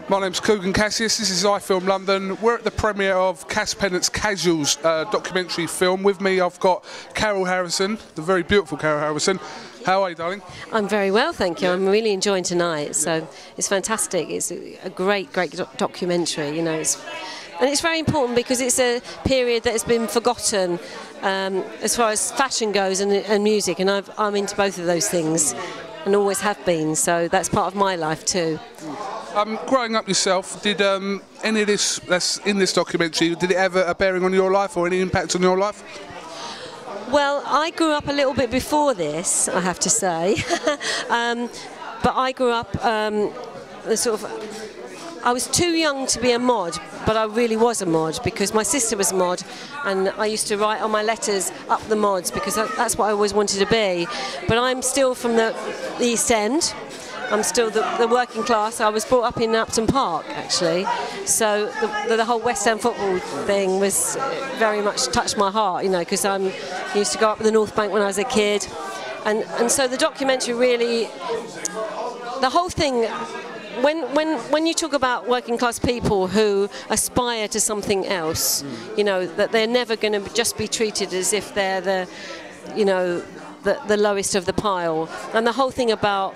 My name's Kugan Cassius, this is iFILM London. We're at the premiere of Pennant's Casuals documentary film. With me I've got Carol Harrison, the very beautiful Carol Harrison. How are you, darling? I'm very well, thank you. I'm really enjoying tonight, so it's fantastic. It's a great documentary, you know. And it's very important because it's a period that has been forgotten as far as fashion goes and music, and I'm into both of those things and always have been, so that's part of my life too. Growing up yourself, did any of this that's in this documentary, did it have a bearing on your life or any impact on your life? Well, I grew up a little bit before this, I have to say, but I grew up I was too young to be a mod, but I really was a mod because my sister was a mod, and I used to write on my letters up the mods because that's what I always wanted to be. But I'm still from the East End. I'm still the working class. I was brought up in Upton Park, actually, so the whole West End football thing was very much touched my heart, you know, because I used to go up the North Bank when I was a kid, and so the documentary really, the whole thing. When you talk about working class people who aspire to something else, you know, that they're never going to just be treated as if they're the lowest of the pile, and the whole thing about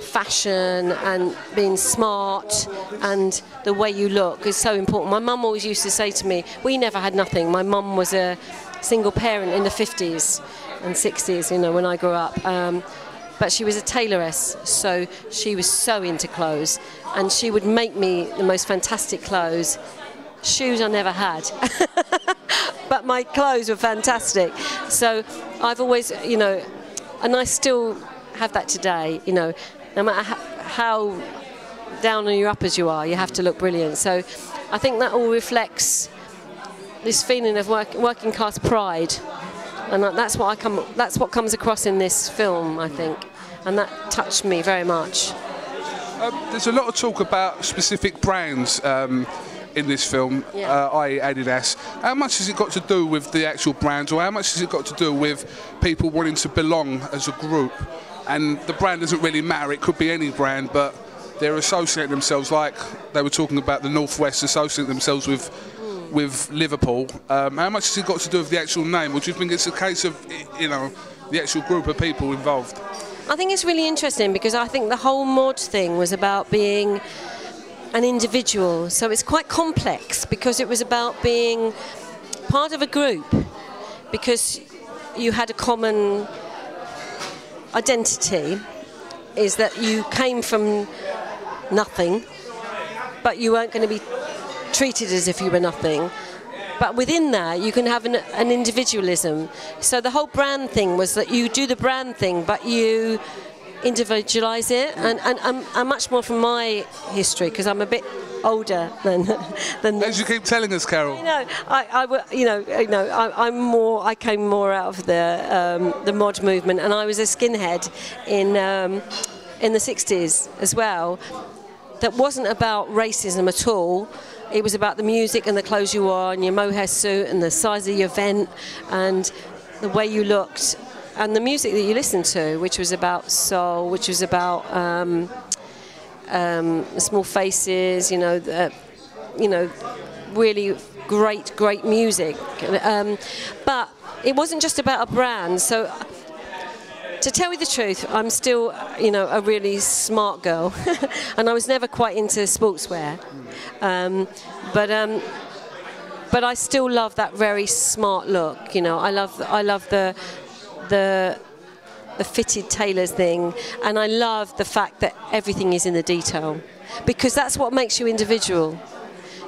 fashion and being smart and the way you look is so important. My mum always used to say to me, we never had nothing. My mum was a single parent in the 50s and 60s, you know, when I grew up. But she was a tailoress, so she was so into clothes, and she would make me the most fantastic clothes. Shoes I never had, but my clothes were fantastic. So I've always, you know, and I still have that today, you know, no matter how down on your uppers you are, you have to look brilliant. So I think that all reflects this feeling of working class pride. And that's what comes across in this film, I think, and that touched me very much. There's a lot of talk about specific brands in this film, yeah. i.e. Adidas. How much has it got to do with the actual brands, or how much has it got to do with people wanting to belong as a group? And the brand doesn't really matter, it could be any brand, but they're associating themselves, like they were talking about the Northwest associating themselves with Liverpool. How much has it got to do with the actual name, or do you think it's a case of, you know, the actual group of people involved? I think it's really interesting because I think the whole mod thing was about being an individual, so it's quite complex because it was about being part of a group because you had a common identity, is that you came from nothing, but you weren't going to be treated as if you were nothing. But within that, you can have an individualism. So the whole brand thing was that you do the brand thing, but you individualise it, and much more from my history, because I'm a bit older than as you keep telling us, Carol. You know, I came more out of the mod movement, and I was a skinhead in the 60s as well. That wasn't about racism at all. It was about the music and the clothes you wore and your mohair suit and the size of your vent and the way you looked and the music that you listened to, which was about soul, which was about Small Faces, you know, really great music. But it wasn't just about a brand. So to tell you the truth, I'm still, you know, a really smart girl, and I was never quite into sportswear. But I still love that very smart look. You know, I love the fitted tailors thing, and I love the fact that everything is in the detail, because that's what makes you individual.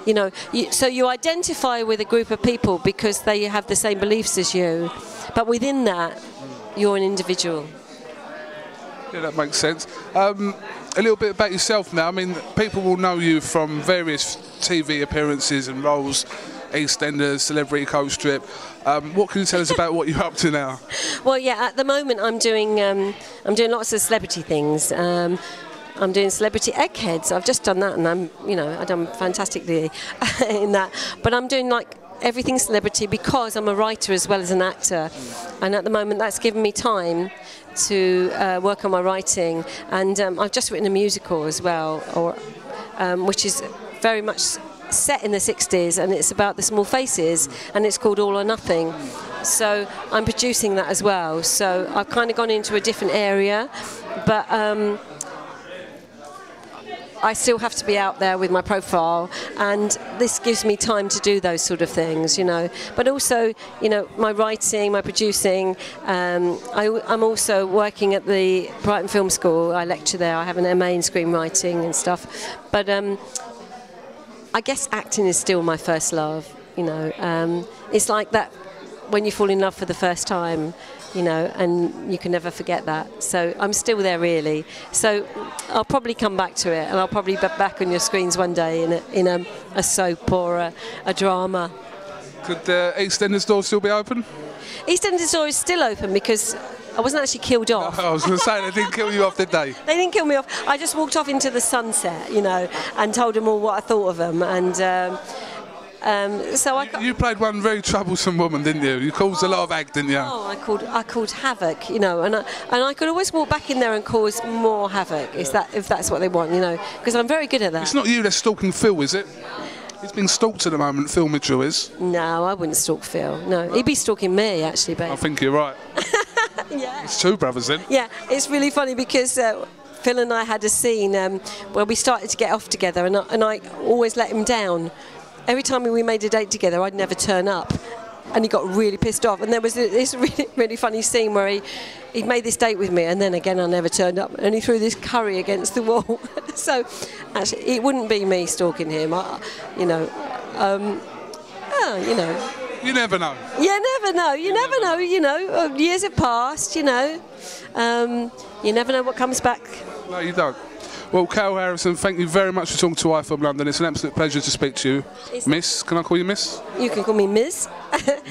You know, so you identify with a group of people because they have the same beliefs as you, but within that, you're an individual. Yeah, that makes sense. A little bit about yourself now. I mean, people will know you from various TV appearances and roles. EastEnders, Celebrity Coast Trip. What can you tell us about what you're up to now? Well, yeah, at the moment I'm doing lots of celebrity things. I'm doing Celebrity Eggheads. I've just done that, and I've done fantastically in that. But I'm doing like everything celebrity because I'm a writer as well as an actor, and at the moment that's given me time to work on my writing. And I've just written a musical as well, which is very much set in the 60s, and it's about the small faces, and it's called All or Nothing. So I'm producing that as well. So I've kind of gone into a different area, but I still have to be out there with my profile, and this gives me time to do those sort of things, But also, my writing, my producing. I'm also working at the Brighton Film School. I lecture there. I have an MA in screenwriting and stuff. But I guess acting is still my first love. It's like that when you fall in love for the first time. And you can never forget that. So I'm still there, really. So I'll probably come back to it, and I'll probably be back on your screens one day in a soap or a drama. Could the EastEnders door still be open? EastEnders door is still open because I wasn't actually killed off. I was going to say, they didn't kill you off, did they? They didn't kill me off. I just walked off into the sunset, and told them all what I thought of them. And you played one very troublesome woman, didn't you? You caused a lot of ag, didn't you? Oh, I called havoc, and I could always walk back in there and cause more havoc, if that's what they want, because I'm very good at that. It's not you that's stalking Phil, is it? He's being stalked at the moment, Phil Mitchell is. No, I wouldn't stalk Phil. No, he'd be stalking me, actually, babe. I think you're right. Yeah. It's two brothers then. Yeah, it's really funny because Phil and I had a scene where we started to get off together, and I always let him down. Every time we made a date together, I'd never turn up, and he got really pissed off. And there was this really, really funny scene where he made this date with me, and then again I never turned up, and he threw this curry against the wall. So actually, it wouldn't be me stalking him, You never know. You never know. You never know. Years have passed. You never know what comes back. No, you don't. Well, Carol Harrison, thank you very much for talking to iFILM London. It's an absolute pleasure to speak to you. Miss, can I call you Miss? You can call me Ms.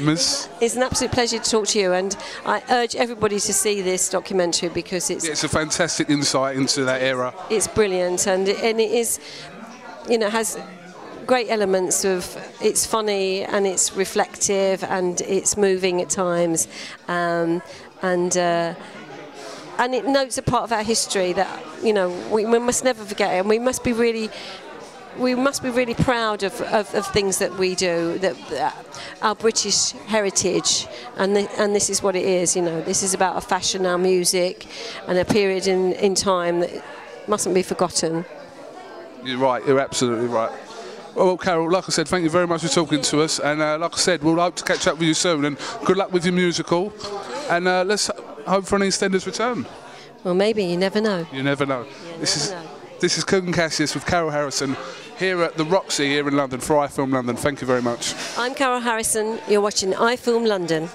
Miss. It's an absolute pleasure to talk to you, and I urge everybody to see this documentary because it's a fantastic insight into that era. It's brilliant, and it is, has great elements of, it's funny and it's reflective and it's moving at times, and it notes a part of our history that we must never forget it, and we must be really proud of things that we do, that our British heritage, and this is what it is. This is about our fashion, our music, and a period in time that mustn't be forgotten. You're right. You're absolutely right. Well, Carol, like I said, thank you very much for talking to us, and like I said, we'll hope to catch up with you soon, and good luck with your musical, and let's hope for an EastEnders return. Well, maybe. You never know. You never know. This is Kugan Cassius with Carol Harrison here at the Roxy here in London for iFILM London. Thank you very much. I'm Carol Harrison. You're watching iFILM London.